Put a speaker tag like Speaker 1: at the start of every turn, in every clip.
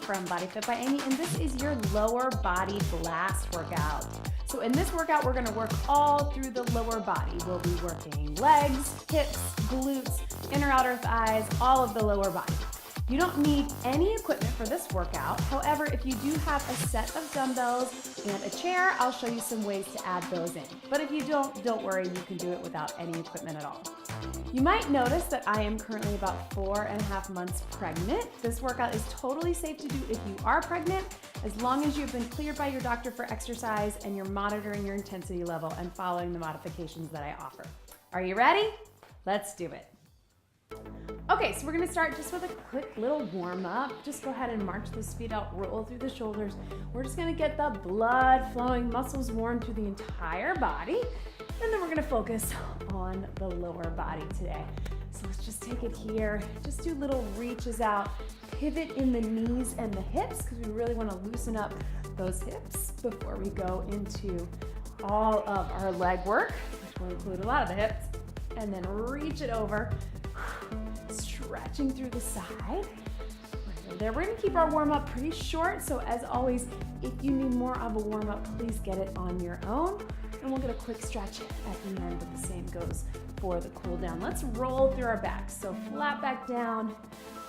Speaker 1: from Body Fit by Amy, and this is your lower body blast workout. So in this workout, we're gonna work all through the lower body. We'll be working legs, hips, glutes, inner outer thighs, all of the lower body. You don't need any equipment for this workout. However, if you do have a set of dumbbells and a chair, I'll show you some ways to add those in. But if you don't worry, you can do it without any equipment at all. You might notice that I am currently about 4.5 months pregnant. This workout is totally safe to do if you are pregnant, as long as you've been cleared by your doctor for exercise and you're monitoring your intensity level and following the modifications that I offer. Are you ready? Let's do it. Okay, so we're gonna start just with a quick little warm up. Just go ahead and march those feet out, roll through the shoulders. We're just gonna get the blood flowing, muscles warm through the entire body. And then we're gonna focus on the lower body today. So let's just take it here. Just do little reaches out, pivot in the knees and the hips, because we really wanna loosen up those hips before we go into all of our leg work, which will include a lot of the hips. And then reach it over. Stretching through the side. Right there. We're gonna keep our warm up pretty short. So as always, if you need more of a warm up, please get it on your own. And we'll get a quick stretch at the end, but the same goes for the cool down. Let's roll through our back. So flat back down,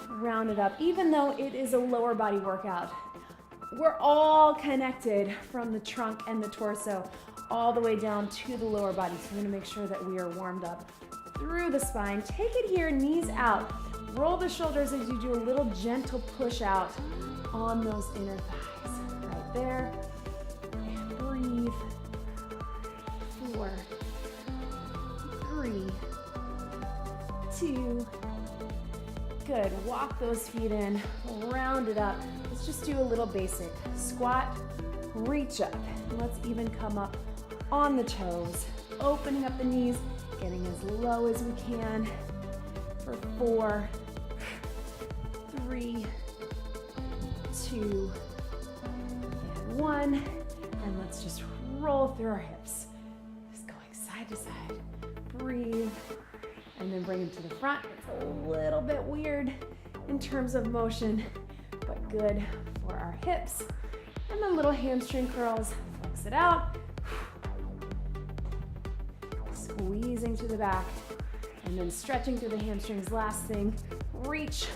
Speaker 1: round it up. Even though it is a lower body workout, we're all connected from the trunk and the torso all the way down to the lower body. So we're gonna make sure that we are warmed up through the spine. Take it here, knees out. Roll the shoulders as you do a little gentle push out on those inner thighs. Right there. And breathe. 4, 3, 2. Good. Walk those feet in. Round it up. Let's just do a little basic squat, reach up. And let's even come up on the toes. Opening up the knees. Getting as low as we can for 4, 3, 2, and 1. And let's just roll through our hips. Just going side to side. Breathe. And then bring them to the front. It's a little bit weird in terms of motion, but good for our hips. And then little hamstring curls. Flex it out. Squeezing to the back and then stretching through the hamstrings. Last thing, reach,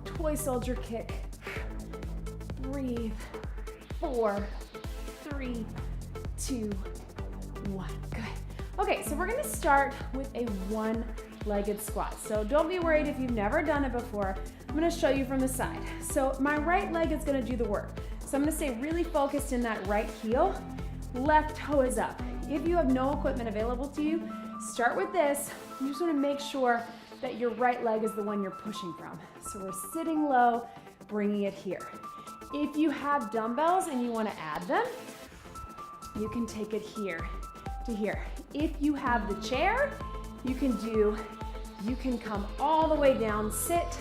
Speaker 1: toy soldier kick. Breathe. 4, 3, 2, 1. Good. Okay, so we're gonna start with a one-legged squat. So don't be worried if you've never done it before. I'm gonna show you from the side. So my right leg is gonna do the work. So I'm gonna stay really focused in that right heel. Left toe is up. If you have no equipment available to you, start with this. You just want to make sure that your right leg is the one you're pushing from. So we're sitting low, bringing it here. If you have dumbbells and you want to add them, you can take it here to here. If you have the chair, you can come all the way down, sit,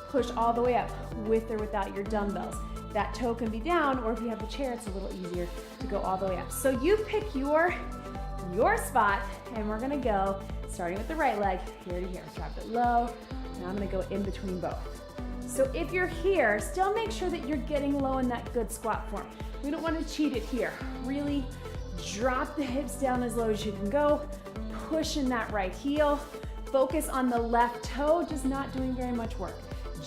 Speaker 1: push all the way up with or without your dumbbells. That toe can be down, or if you have the chair, it's a little easier to go all the way up. So you pick your spot, and we're gonna go, starting with the right leg, here to here. Drop it low, and I'm gonna go in between both. So if you're here, still make sure that you're getting low in that good squat form. We don't wanna cheat it here. Really drop the hips down as low as you can go, push in that right heel, focus on the left toe, just not doing very much work.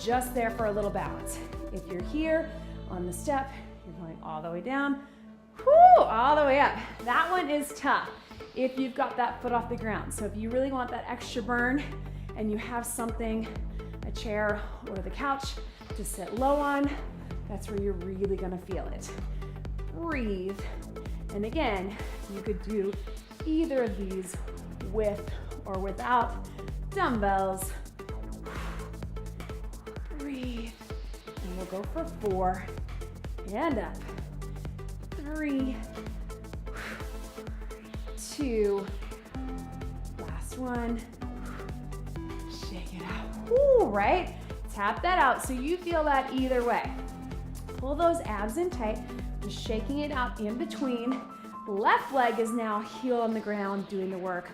Speaker 1: Just there for a little balance. If you're here, on the step, you're going all the way down, all the way up. That one is tough if you've got that foot off the ground. So if you really want that extra burn and you have something, a chair or the couch to sit low on, that's where you're really gonna feel it. Breathe. And again, you could do either of these with or without dumbbells. Breathe. And we'll go for 4. And up. 3, 2, last one. Shake it out. Ooh, right? Tap that out so you feel that either way. Pull those abs in tight, just shaking it out in between. Left leg is now heel on the ground doing the work.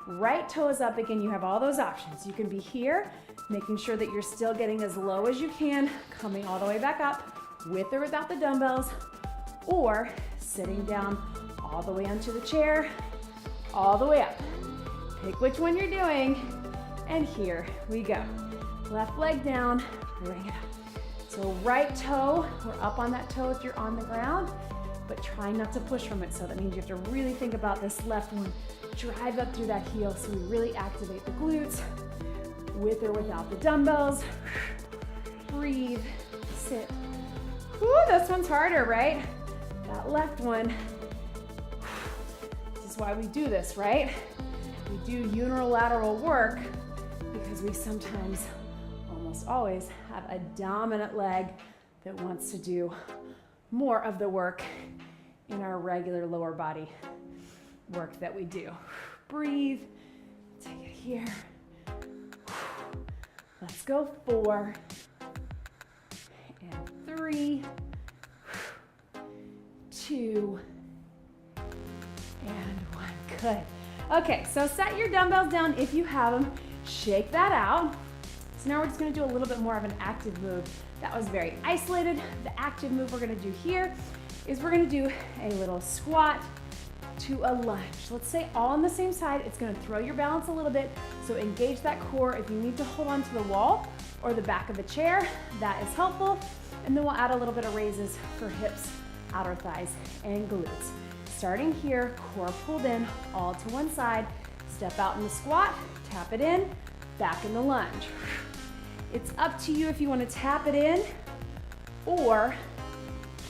Speaker 1: Right toe is up again. You have all those options. You can be here, making sure that you're still getting as low as you can, coming all the way back up, with or without the dumbbells, or sitting down all the way onto the chair, all the way up. Pick which one you're doing, and here we go. Left leg down, bring it up. So right toe, we're up on that toe if you're on the ground, but try not to push from it. So that means you have to really think about this left one. Drive up through that heel so we really activate the glutes, with or without the dumbbells. Breathe, sit. Whew, this one's harder, right? That left one. This is why we do this, right? We do unilateral work because we sometimes, almost always, have a dominant leg that wants to do more of the work in our regular lower body work that we do. Breathe, take it here. Let's go 4 and 3, 2, and 1. Good. Okay, so set your dumbbells down if you have them. Shake that out. So now we're just gonna do a little bit more of an active move. That was very isolated. The active move we're gonna do here is we're gonna do a little squat to a lunge. Let's say all on the same side. It's gonna throw your balance a little bit, so engage that core. If you need to hold on to the wall or the back of the chair, that is helpful. And then we'll add a little bit of raises for hips, outer thighs, and glutes. Starting here, core pulled in, all to one side. Step out in the squat, tap it in, back in the lunge. It's up to you if you want to tap it in or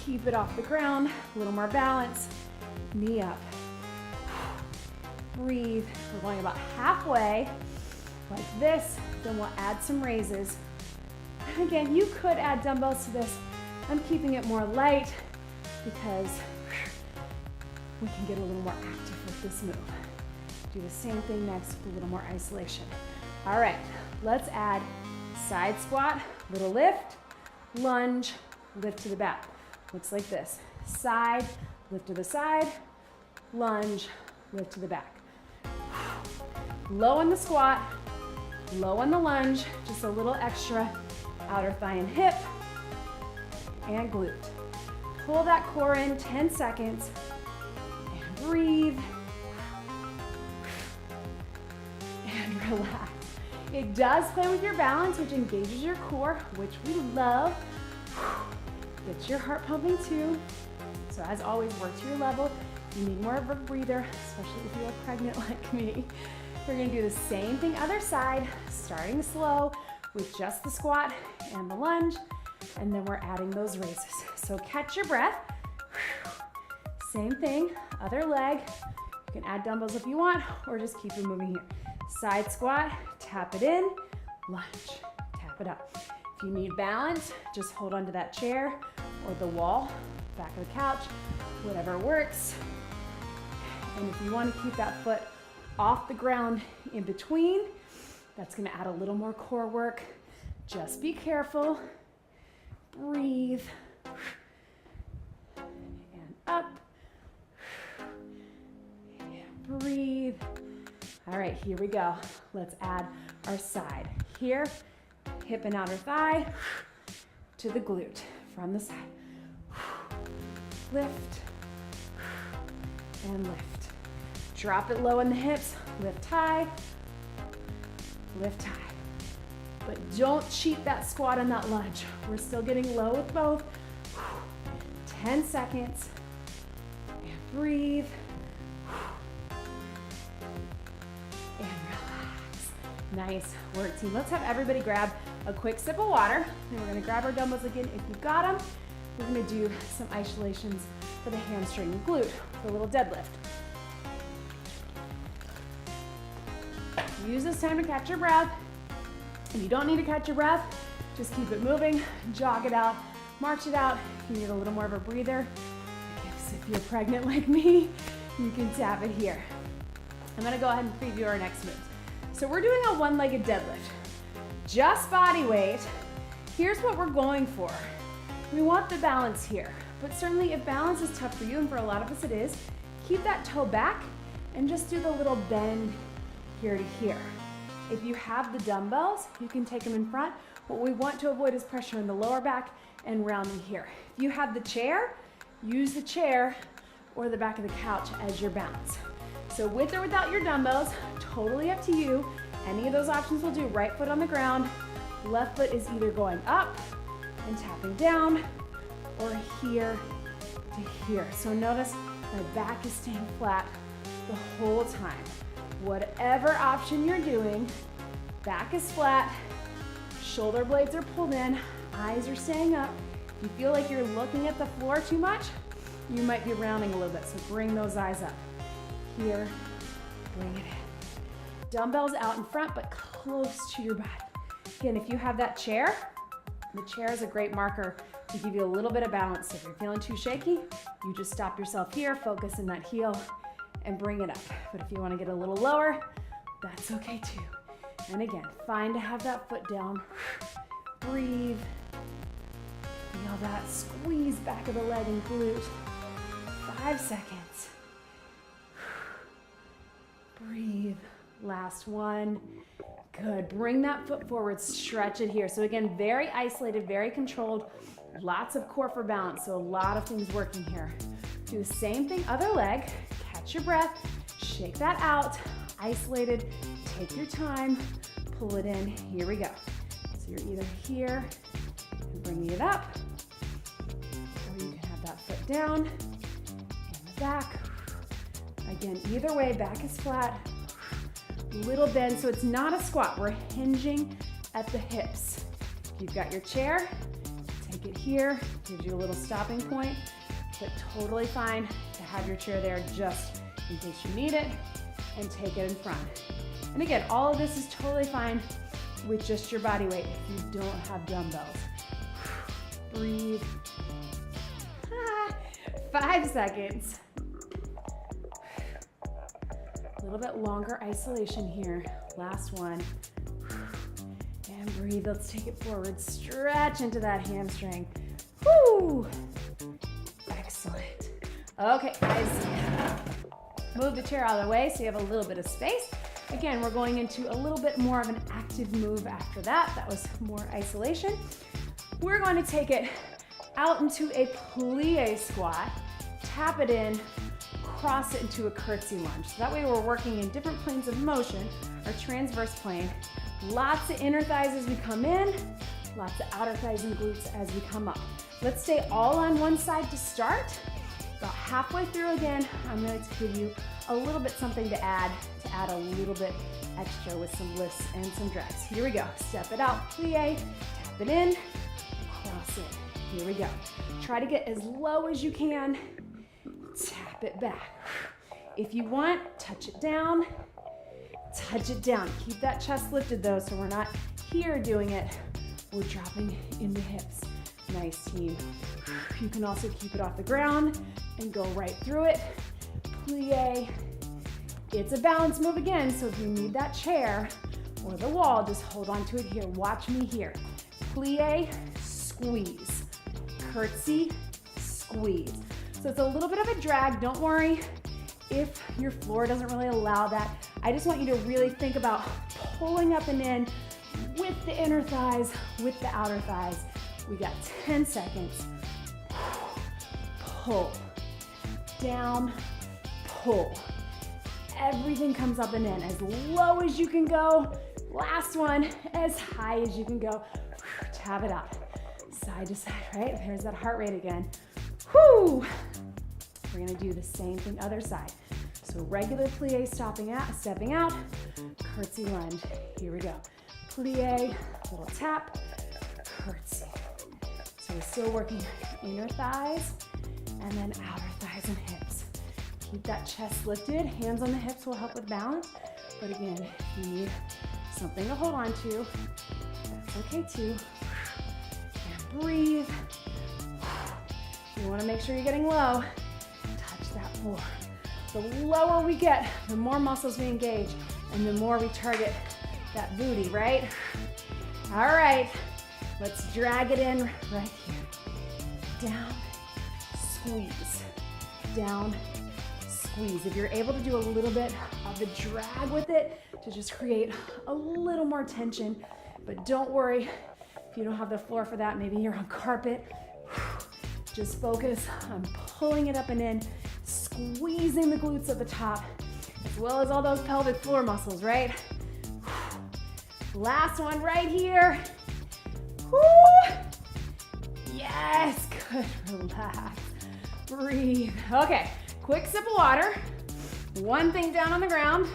Speaker 1: keep it off the ground, a little more balance, knee up. Breathe, we're going about halfway, like this, then we'll add some raises. And again, you could add dumbbells to this. I'm keeping it more light because we can get a little more active with this move. Do the same thing next with a little more isolation. All right, let's add side squat, little lift, lunge, lift to the back. Looks like this. Side, lift to the side, lunge, lift to the back. Low on the squat, low on the lunge, just a little extra outer thigh and hip, and glute. Pull that core in 10 seconds, and breathe, and relax. It does play with your balance, which engages your core, which we love. Gets your heart pumping too. So as always, work to your level. You need more of a breather, especially if you're pregnant like me. We're gonna do the same thing other side, starting slow with just the squat and the lunge, and then we're adding those raises. So catch your breath. Same thing, other leg. You can add dumbbells if you want, or just keep it moving here. Side squat, tap it in, lunge, tap it up. If you need balance, just hold onto that chair or the wall, back of the couch, whatever works. And if you want to keep that foot off the ground in between, that's going to add a little more core work. Just be careful. Breathe. And up. And breathe. All right, here we go. Let's add our side. Here, hip and outer thigh to the glute from the side. Lift and lift. Drop it low in the hips, lift high, lift high. But don't cheat that squat and that lunge. We're still getting low with both. 10 seconds, and breathe, and relax. Nice work, team. Let's have everybody grab a quick sip of water, and we're gonna grab our dumbbells again if you've got them. We're gonna do some isolations for the hamstring and glute, for a little deadlift. Use this time to catch your breath. If you don't need to catch your breath, just keep it moving, jog it out, march it out. If you need a little more of a breather, I guess if you're pregnant like me, you can tap it here. I'm gonna go ahead and preview our next move. So we're doing a one-legged deadlift. Just body weight. Here's what we're going for. We want the balance here, but certainly if balance is tough for you, and for a lot of us it is, keep that toe back and just do the little bend here to here. If you have the dumbbells, you can take them in front. What we want to avoid is pressure in the lower back and rounding here. If you have the chair, use the chair or the back of the couch as your balance. So with or without your dumbbells, totally up to you. Any of those options will do. Right foot on the ground, left foot is either going up and tapping down or here to here. So notice my back is staying flat the whole time. Whatever option you're doing, back is flat, shoulder blades are pulled in, eyes are staying up. If you feel like you're looking at the floor too much, you might be rounding a little bit, so bring those eyes up. Here, bring it in. Dumbbells out in front, but close to your body. Again, if you have that chair, the chair is a great marker to give you a little bit of balance. If you're feeling too shaky, you just stop yourself here, focus in that heel, and bring it up. But if you want to get a little lower, that's okay too. And again, fine to have that foot down. Breathe. Feel that squeeze back of the leg and glute. 5 seconds. Breathe. Last one. Good. Bring that foot forward, stretch it here. So again, very isolated, very controlled, lots of core for balance. So a lot of things working here. Do the same thing, other leg. Catch your breath, shake that out, isolated, take your time, pull it in. Here we go. So you're either here and bringing it up, or you can have that foot down and the back. Again, either way, back is flat, little bend, so it's not a squat. We're hinging at the hips. If you've got your chair, take it here, gives you a little stopping point, but totally fine to have your chair there just in case you need it, and take it in front. And again, all of this is totally fine with just your body weight if you don't have dumbbells. Breathe. 5 seconds. A little bit longer isolation here. Last one. And breathe. Let's take it forward. Stretch into that hamstring. Woo! Excellent. Okay, guys. Move the chair out of the way so you have a little bit of space. Again, we're going into a little bit more of an active move after that. That was more isolation. We're going to take it out into a plie squat, tap it in, cross it into a curtsy lunge. So that way we're working in different planes of motion, our transverse plane. Lots of inner thighs as we come in, lots of outer thighs and glutes as we come up. Let's stay all on one side to start. About halfway through again, I'm going to give you a little bit something to add a little bit extra with some lifts and some drags. Here we go. Step it out, plie, tap it in, cross it. Here we go. Try to get as low as you can. Tap it back. If you want, touch it down. Touch it down. Keep that chest lifted though, so we're not here doing it. We're dropping in the hips. Nice, team. You can also keep it off the ground and go right through it. Plie. It's a balance move again, so if you need that chair or the wall, just hold on to it here. Watch me here. Plie, squeeze. Curtsy, squeeze. So it's a little bit of a drag. Don't worry if your floor doesn't really allow that. I just want you to really think about pulling up and in with the inner thighs, with the outer thighs. We got 10 seconds. Pull, down, pull. Everything comes up and in as low as you can go. Last one, as high as you can go. Tap it out, side to side, right? There's that heart rate again. Whoo! We're gonna do the same thing other side. So regular plie, stepping out, curtsy lunge. Here we go. Plie, little tap, curtsy. So we're still working inner thighs and then outer thighs and hips. Keep that chest lifted. Hands on the hips will help with balance. But again, if you need something to hold on to, that's okay too. And breathe. You want to make sure you're getting low. Touch that floor. The lower we get, the more muscles we engage and the more we target that booty, right? All right, let's drag it in right here. Down, squeeze, down, squeeze. If you're able to do a little bit of the drag with it to just create a little more tension, but don't worry If you don't have the floor for that, maybe you're on carpet. Just focus on pulling it up and in, squeezing the glutes at the top, as well as all those pelvic floor muscles, right? Last one right here. Woo. Yes, good, relax, breathe. Okay, quick sip of water. One thing down on the ground.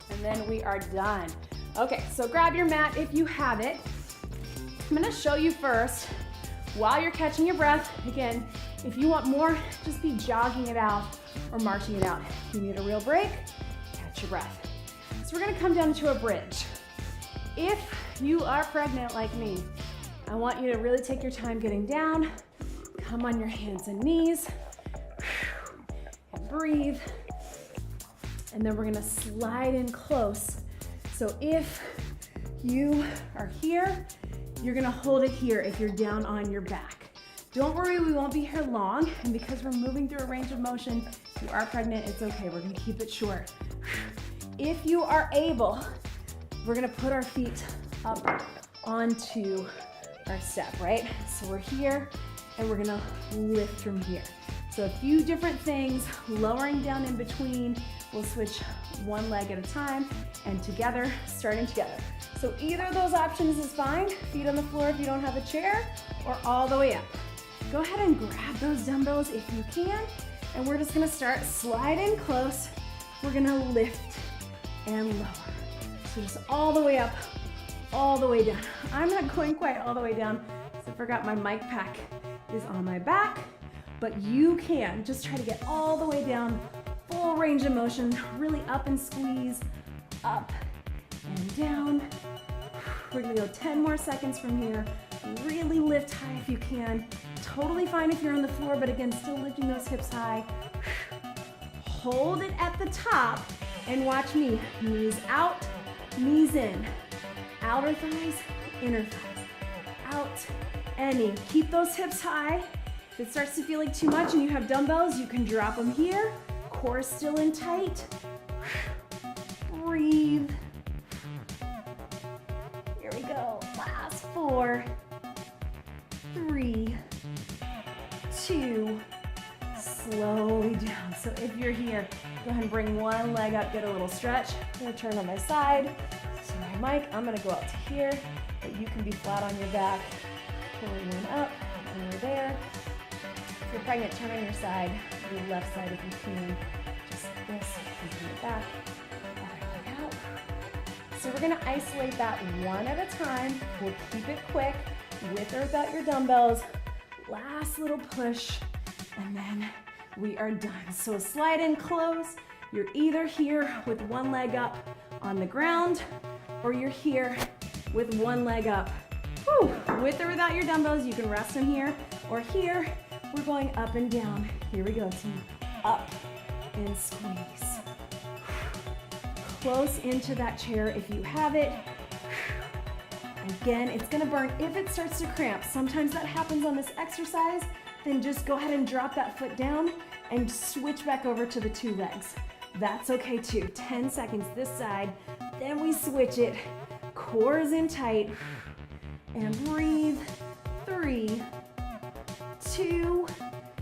Speaker 1: And then we are done. Okay, so grab your mat if you have it. I'm gonna show you first, while you're catching your breath, again, if you want more, just be jogging it out or marching it out. If you need a real break, catch your breath. So we're gonna come down to a bridge. If you are pregnant like me, I want you to really take your time getting down, come on your hands and knees, and breathe. And then we're gonna slide in close. So if you are here, you're gonna hold it here if you're down on your back. Don't worry, we won't be here long, and because we're moving through a range of motion, if you are pregnant, it's okay, we're gonna keep it short. If you are able, we're gonna put our feet up onto our step, right? So we're here, and we're gonna lift from here. So a few different things, lowering down in between. We'll switch one leg at a time, and together, starting together. So either of those options is fine. Feet on the floor if you don't have a chair, or all the way up. Go ahead and grab those dumbbells if you can, and we're just gonna start sliding close. We're gonna lift and lower. So just all the way up, all the way down. I'm not going quite all the way down, because I forgot my mic pack is on my back, but you can just try to get all the way down, full range of motion, really up and squeeze, up and down. We're gonna go 10 more seconds from here. Really lift high if you can. Totally fine if you're on the floor, but again, still lifting those hips high. Hold it at the top and watch me. Knees out, knees in. Outer thighs, inner thighs. Out and in. Keep those hips high. If it starts to feel like too much and you have dumbbells, you can drop them here. Core still in tight. Breathe. Here we go. Last 4, 3, 2, slowly down. So if you're here, go ahead and bring one leg up, get a little stretch. I'm gonna turn on my side. So my mic, I'm gonna go out to here, but you can be flat on your back. Pulling one up, and we're there. If you're pregnant, turn on your side, your left side if you can. Just this, and bring it back. Other leg out. So we're gonna isolate that one at a time. We'll keep it quick, with or without your dumbbells. Last little push, and then we are done. So slide in close. You're either here with one leg up on the ground, or you're here with one leg up. Whew. With or without your dumbbells, you can rest them here, or here, we're going up and down. Here we go, team. Up and squeeze. Close into that chair if you have it. Again, it's gonna burn if it starts to cramp. Sometimes that happens on this exercise. Then just go ahead and drop that foot down and switch back over to the 2 legs. That's okay too. 10 seconds this side, then we switch it. Core is in tight. And breathe. 3, 2,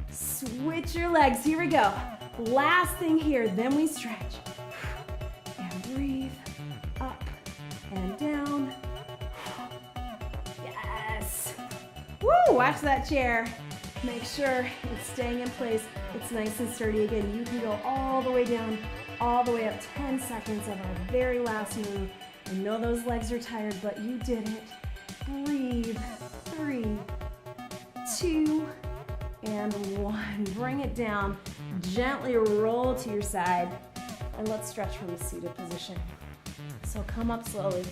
Speaker 1: switch your legs. Here we go. Last thing here, then we stretch. And breathe. Up and down. Yes. Woo, watch that chair. Make sure it's staying in place. It's nice and sturdy. Again, you can go all the way down, all the way up. 10 seconds of our very last move. I know those legs are tired, but you did it. Breathe. 3, 2, and 1. Bring it down. Gently roll to your side. And let's stretch from the seated position. So come up slowly,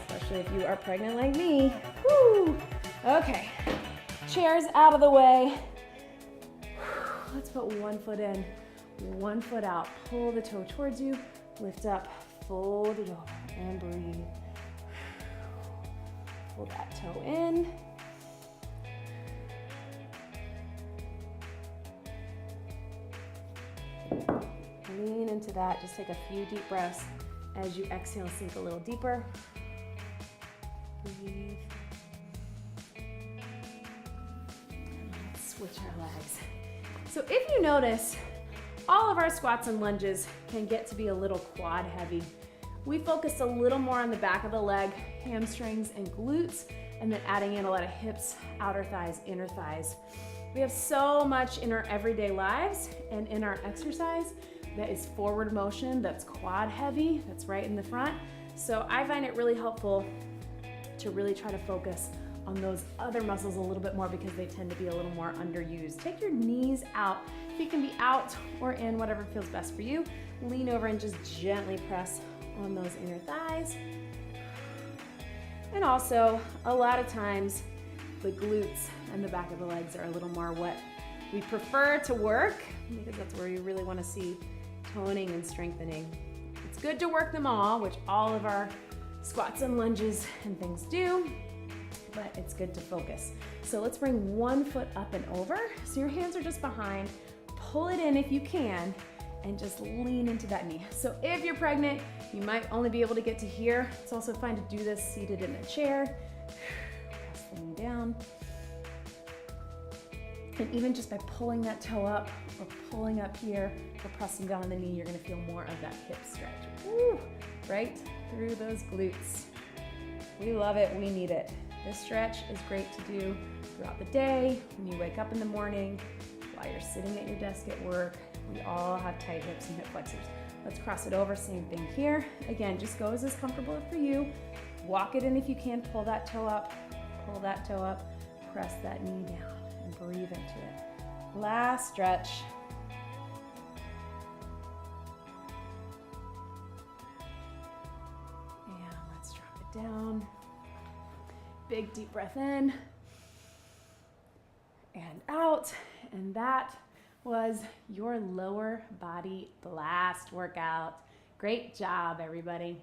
Speaker 1: especially if you are pregnant like me. Woo! Okay. Chairs out of the way. Let's put one foot in, one foot out. Pull the toe towards you, lift up, fold it over, and breathe. Pull that toe in. Lean into that. Just take a few deep breaths. As you exhale, sink a little deeper. Breathe. And let's switch our legs. So if you notice, all of our squats and lunges can get to be a little quad heavy. We focused a little more on the back of the leg, hamstrings and glutes, and then adding in a lot of hips, outer thighs, inner thighs. We have so much in our everyday lives and in our exercise that is forward motion, that's quad heavy, that's right in the front. So I find it really helpful to really try to focus on those other muscles a little bit more because they tend to be a little more underused. Take your knees out. If you can be out or in, whatever feels best for you. Lean over and just gently press on those inner thighs. And also, a lot of times, the glutes and the back of the legs are a little more what we prefer to work because that's where you really want to see toning and strengthening. It's good to work them all, which all of our squats and lunges and things do, but it's good to focus. So let's bring one foot up and over. So your hands are just behind. Pull it in if you can and just lean into that knee. So if you're pregnant, you might only be able to get to here. It's also fine to do this seated in a chair. Press the knee down. And even just by pulling that toe up or pulling up here or pressing down on the knee, you're gonna feel more of that hip stretch. Woo, right through those glutes. We love it, we need it. This stretch is great to do throughout the day, when you wake up in the morning, while you're sitting at your desk at work. We all have tight hips and hip flexors. Let's cross it over, same thing here. Again, just go as comfortable for you. Walk it in if you can, pull that toe up, press that knee down and breathe into it. Last stretch. And let's drop it down. Big deep breath in and out. And that was your lower body blast workout. Great job, everybody.